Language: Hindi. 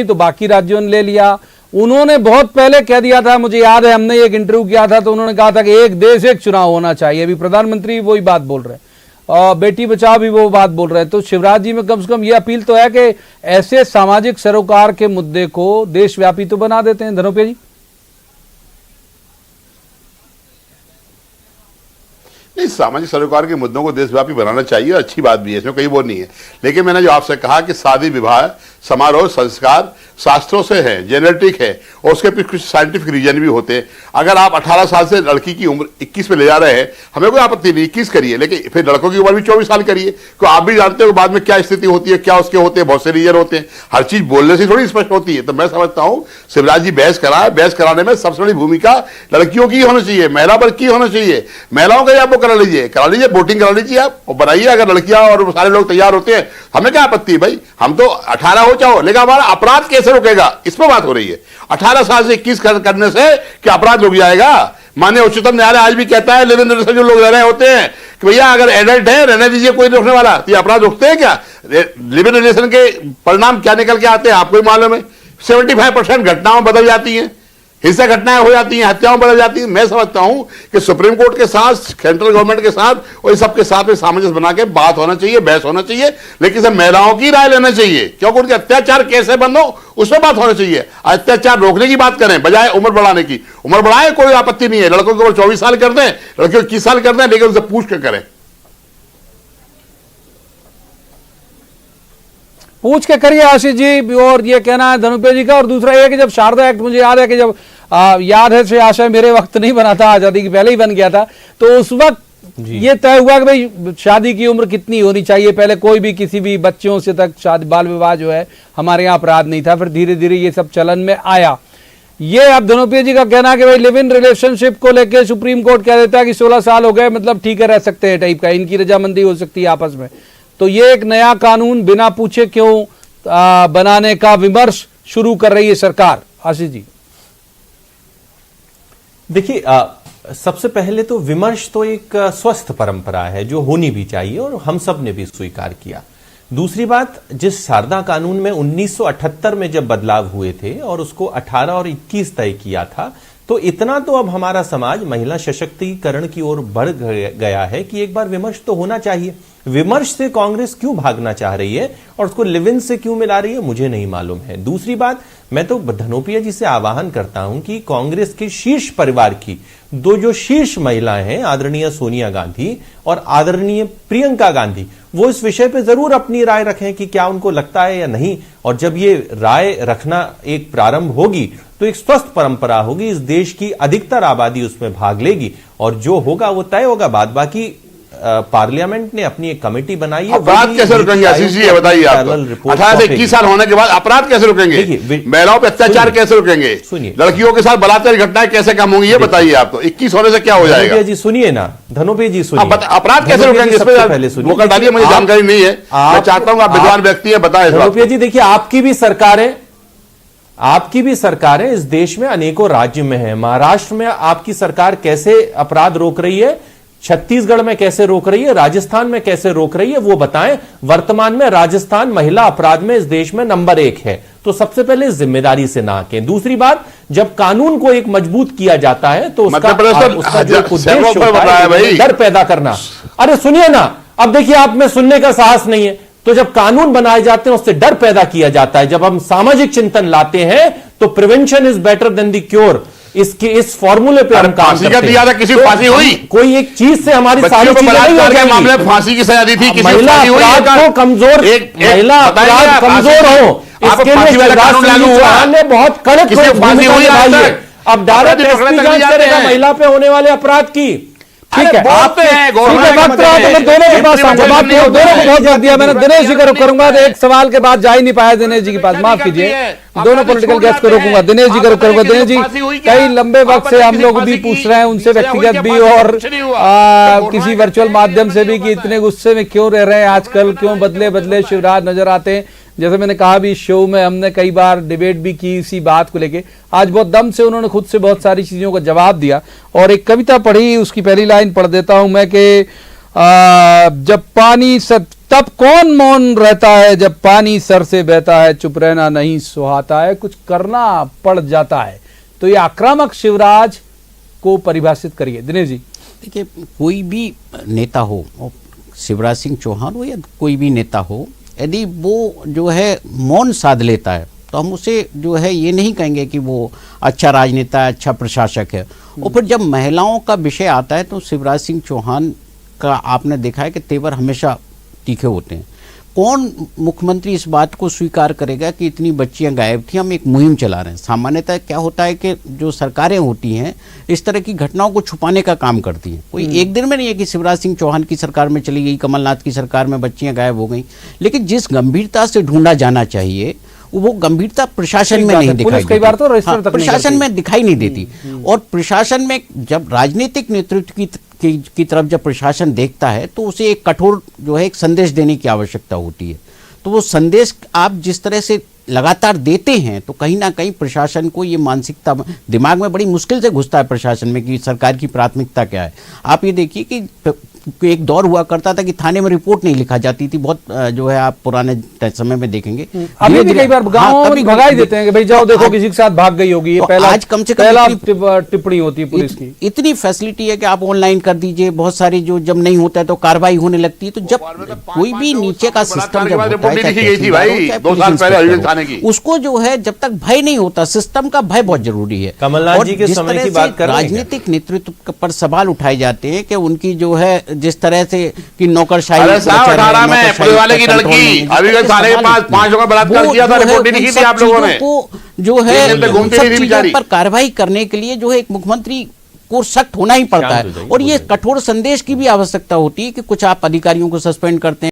तो बाकी राज्यों ने ले लिया। उन्होंने बहुत पहले कह दिया था, मुझे याद है हमने एक इंटरव्यू किया था तो उन्होंने कहा था कि एक देश एक चुनाव होना चाहिए। अभी प्रधानमंत्री वही बात बोल रहे हैं और बेटी बचाओ भी वो बात बोल रहे हैं। तो शिवराज जी में कम से कम ये अपील तो है कि ऐसे सामाजिक सरोकार के मुद्दे को देशव्यापी तो बना देते हैं। धनोपिया जी, नहीं, सामाजिक सरोकार के मुद्दों को देशव्यापी बनाना चाहिए, अच्छी बात भी है, इसमें कोई वो नहीं है। लेकिन मैंने जो आपसे कहा कि शादी विवाह समारोह संस्कार शास्त्रों से है, जेनेटिक है और उसके पीछे कुछ साइंटिफिक रीजन भी होते हैं। अगर आप 18 साल से लड़की की उम्र 21 में ले जा रहे हैं, हमें कोई आपत्ति नहीं, 21 करिए, लेकिन फिर लड़कों की उम्र भी 24 साल करिए। तो आप भी जानते हो बाद में क्या स्थिति होती है, क्या उसके होते हैं, बहुत से रीजन होते हैं, हर चीज बोलने से थोड़ी स्पष्ट होती है। तो मैं समझता हूं शिवराज जी बहस कराए, बहस कराने में सबसे बड़ी भूमिका लड़कियों की होनी चाहिए, महिला वर्ग की होनी चाहिए। महिलाओं का आप वो करा लीजिए, वोटिंग करा लीजिए आप और बनाइए। अगर लड़कियां और सारे लोग तैयार होते हैं, हमें क्या आपत्ति है भाई, हम तो 18 हो जाओ, लेकिन हमारा अपराध कैसे रुकेगा, इस पर बात हो रही है। 18 साल से 21 करने से क्या अपराध रुक जाएगा? माननीय उच्चतम न्यायालय आज भी कहता है लिव इन रिलेशन जो लोग रह रहे होते हैं कि भैया अगर एडल्ट है रहने दीजिए, कोई नहीं रोकने वाला। तो ये अपराध रुकते हैं क्या? लिव इन रिलेशन के परिणाम क्या निकल के आते हैं आपको ही मालूम है। 75% घटनाओं बदल जाती हैं, हिंसक घटनाएं हो जाती हैं, हत्याओं बदल जाती हैं। मैं समझता हूं कि सुप्रीम कोर्ट के साथ, सेंट्रल गवर्नमेंट के साथ और इन सबके साथ में सामंजस्य बना के बात होना चाहिए, बहस होना चाहिए, लेकिन सब महिलाओं की राय लेना चाहिए, क्योंकि उनके अत्याचार कैसे बंद हो उस पर बात होना चाहिए। अत्याचार रोकने की बात करें बजाय उम्र बढ़ाने की। उम्र बढ़ाए कोई आपत्ति नहीं है, लड़कों की उम्र 24 साल कर दें, लड़कियों को 21 साल कर दें, लेकिन उनसे पूछ के करें, पूछ के करिए आशीष जी। और ये कहना है धनुपिया जी का। और दूसरा ये कि जब शारदा एक्ट, मुझे याद है कि जब याद है से आशय मेरे वक्त नहीं बना था, आजादी के पहले ही बन गया था, तो उस वक्त ये तय हुआ कि भाई शादी की उम्र कितनी होनी चाहिए। पहले कोई भी किसी भी बच्चों से तक शादी बाल विवाह जो है हमारे यहाँ अपराध नहीं था, फिर धीरे धीरे ये सब चलन में आया। ये अब धनुपिया जी का कहना कि भाई लिव इन रिलेशनशिप को लेकर सुप्रीम कोर्ट कह देता है कि 16 साल हो गए मतलब ठीक है, रह सकते हैं टाइप का, इनकी रजामंदी हो सकती है आपस में। तो ये एक नया कानून बिना पूछे क्यों बनाने का विमर्श शुरू कर रही है सरकार। आशीष जी, देखिए, सबसे पहले तो विमर्श तो एक स्वस्थ परंपरा है जो होनी भी चाहिए और हम सब ने भी स्वीकार किया। दूसरी बात, जिस शारदा कानून में 1978 में जब बदलाव हुए थे और उसको 18 और 21 तय किया था, तो इतना तो अब हमारा समाज महिला सशक्तिकरण की ओर बढ़ गया है कि एक बार विमर्श तो होना चाहिए। विमर्श से कांग्रेस क्यों भागना चाह रही है और उसको लिव इन से क्यों मिला रही है, मुझे नहीं मालूम है। दूसरी बात, मैं तो धनोपिया जी से आह्वान करता हूं कि कांग्रेस के शीर्ष परिवार की दो जो शीर्ष महिलाएं हैं, आदरणीय सोनिया गांधी और आदरणीय प्रियंका गांधी, वो इस विषय पे जरूर अपनी राय रखें कि क्या उनको लगता है या नहीं। और जब ये राय रखना एक प्रारंभ होगी तो एक स्वस्थ परंपरा होगी, इस देश की अधिकतर आबादी उसमें भाग लेगी और जो होगा वो तय होगा। बाद बाकी पार्लियामेंट ने अपनी एक कमेटी बनाई है। अपराध कैसे रुकेंगे आशीष जी, ये बताइए आप। 18 से 21 साल होने के बाद अपराध कैसे रुकेंगे? महिलाओं पर अत्याचार कैसे रुकेंगे? सुनिए, लड़कियों के साथ बलात्कार घटनाएं कैसे कम होंगी, ये बताइए आप। तो 21 होने से क्या हो जाएगा? जी सुनिए ना, धनोपिया जी सुनिए, अपराध कैसे रुकेंगे? पहले वो डालिए, मुझे जानकारी नहीं है, मैं चाहता हूं आप विद्वान व्यक्ति है, बताएं। धनोपिया जी देखिए, आपकी भी सरकारें इस देश में अनेकों राज्य में है। महाराष्ट्र में आपकी सरकार कैसे अपराध रोक रही है, छत्तीसगढ़ में कैसे रोक रही है, राजस्थान में कैसे रोक रही है, वो बताएं। वर्तमान में राजस्थान महिला अपराध में इस देश में नंबर 1 है, तो सबसे पहले इस जिम्मेदारी से ना आके। दूसरी बात, जब कानून को एक मजबूत किया जाता है तो उसका जो उद्देश्य होता है डर पैदा करना। अरे सुनिए ना, अब देखिए आप में सुनने का साहस नहीं है, तो जब कानून बनाए जाते हैं उससे डर पैदा किया जाता है। जब हम सामाजिक चिंतन लाते हैं तो prevention is better than the cure, इसके इस फॉर्मूले पे हम काम करते हैं। दिया था, किसी को फांसी हुई? कोई एक चीज से हमारी सारी चीजें नहीं हो जाएंगी। मामले में फांसी की सजा दी थी, महिला अपराध को कमजोर, महिला अपराध कमजोर हो इसके लिए शिवराज सिंह चौहान ने बहुत कड़क भूमिका निभाई है। अब डायरेक्ट एसपी जांच करेगा महिला पे होने वाले अपराध की। ठीक है, आप दोनों के पास दोनों को बहुत जल्द दिया मैंने। दिनेश जी का रुख करूंगा, एक सवाल के बाद जा ही नहीं पाया दिनेश जी के पास, माफ कीजिए, दोनों पॉलिटिकल गेस्ट को रोकूंगा। दिनेश जी का रुख करूंगा। दिनेश जी, कई लंबे वक्त से हम लोग भी पूछ रहे हैं उनसे, व्यक्तिगत भी और किसी वर्चुअल माध्यम से भी, कि इतने गुस्से में क्यों रह रहे हैं आजकल, क्यों बदले बदले शिवराज नजर आते हैं। जैसे मैंने कहा भी, शो में हमने कई बार डिबेट भी की इसी बात को लेके। आज बहुत दम से उन्होंने खुद से बहुत सारी चीजों का जवाब दिया और एक कविता पढ़ी, उसकी पहली लाइन पढ़ देता हूं मैं कि जब पानी तब कौन मौन रहता है जब पानी सर से बहता है, चुप रहना नहीं सुहाता है, कुछ करना पड़ जाता है। तो ये आक्रामक शिवराज को परिभाषित करिए दिनेश जी। देखिए, कोई भी नेता हो, शिवराज सिंह चौहान हो या कोई भी नेता हो, यदि वो जो है मौन साध लेता है तो हम उसे जो है ये नहीं कहेंगे कि वो अच्छा राजनेता है, अच्छा प्रशासक है। और फिर जब महिलाओं का विषय आता है तो शिवराज सिंह चौहान का आपने देखा है कि तेवर हमेशा तीखे होते हैं। कौन मुख्यमंत्री इस बात को स्वीकार करेगा कि इतनी बच्चियां गायब थी, हम एक मुहिम चला रहे हैं। सामान्यतः क्या होता है कि जो सरकारें होती हैं इस तरह की घटनाओं को छुपाने का काम करती हैं। कोई एक दिन में नहीं है कि शिवराज सिंह चौहान की सरकार में चली गई, कमलनाथ की सरकार में बच्चियां गायब हो गई, लेकिन जिस गंभीरता से ढूंढा जाना चाहिए वो गंभीरता प्रशासन में नहीं दिखाई कई बार तो रजिस्टर तक नहीं प्रशासन करती। में दिखाई नहीं देती। और प्रशासन में जब राजनीतिक नेतृत्व की तरफ जब प्रशासन देखता है तो उसे एक कठोर जो है एक संदेश देने की आवश्यकता होती है। तो वो संदेश आप जिस तरह से लगातार देते हैं तो कहीं ना कहीं प्रशासन को ये मानसिकता दिमाग में बड़ी मुश्किल से घुसता है प्रशासन में कि सरकार की प्राथमिकता क्या है। आप ये देखिए कि एक दौर हुआ करता था कि थाने में रिपोर्ट नहीं लिखा जाती थी, बहुत जो है आप पुराने समय में देखेंगे। अभी भी कई बार गाँव में भगा ही देते हैं कि भाई जाओ देखो किसी के साथ भाग गई होगी। ये तो पहला आज कम से कम पहला इतनी- टिप्पणी होती है पुलिस की। इतनी फैसिलिटी है कि आप ऑनलाइन कर दीजिए, बहुत सारी जो जब नहीं होता है तो कार्रवाई होने लगती है। तो जब कोई भी नीचे का सिस्टम जब होता है, रिपोर्ट चाहे लिखी गई थी तहसीलदार हो, भाई चाहे 2 पुलिस साल पहले इंस्पेक्टर अलीगंज हो, थाने की। उसको जो है जब तक भय नहीं होता, सिस्टम का भय बहुत जरूरी है। कमलनाथ और जी के जिस समय तरह की से बात कर रहे हैं क्या? राजनीतिक नेतृत्व पर सवाल उठाए जाते हैं कि उनकी जो है जिस तरह से कि नौकरशाही अरे साहब, प्रचल है, 18 में नौकरशाही पुलिस वाले की का कंट्रोल लड़की, नहीं है। अलीगंज थाने के पास 5 लोगों का बलात्कार वो किया था, जो है रिपोर्ट नहीं उन लिखी सब थी आप लोगों ने। चीजों को जो है तीन दिन तक उन घूमती सब रही थी चीजों बेचारी। पर कार्रवाई करने के लिए जो है एक मुख्यमंत्री को सख्त होना ही पड़ता शांत हो है। जाइए, और ये हो जाइए। कठोर संदेश की भी आवश्यकता होती है कि कुछ आप अधिकारियों को सस्पेंड करते हैं।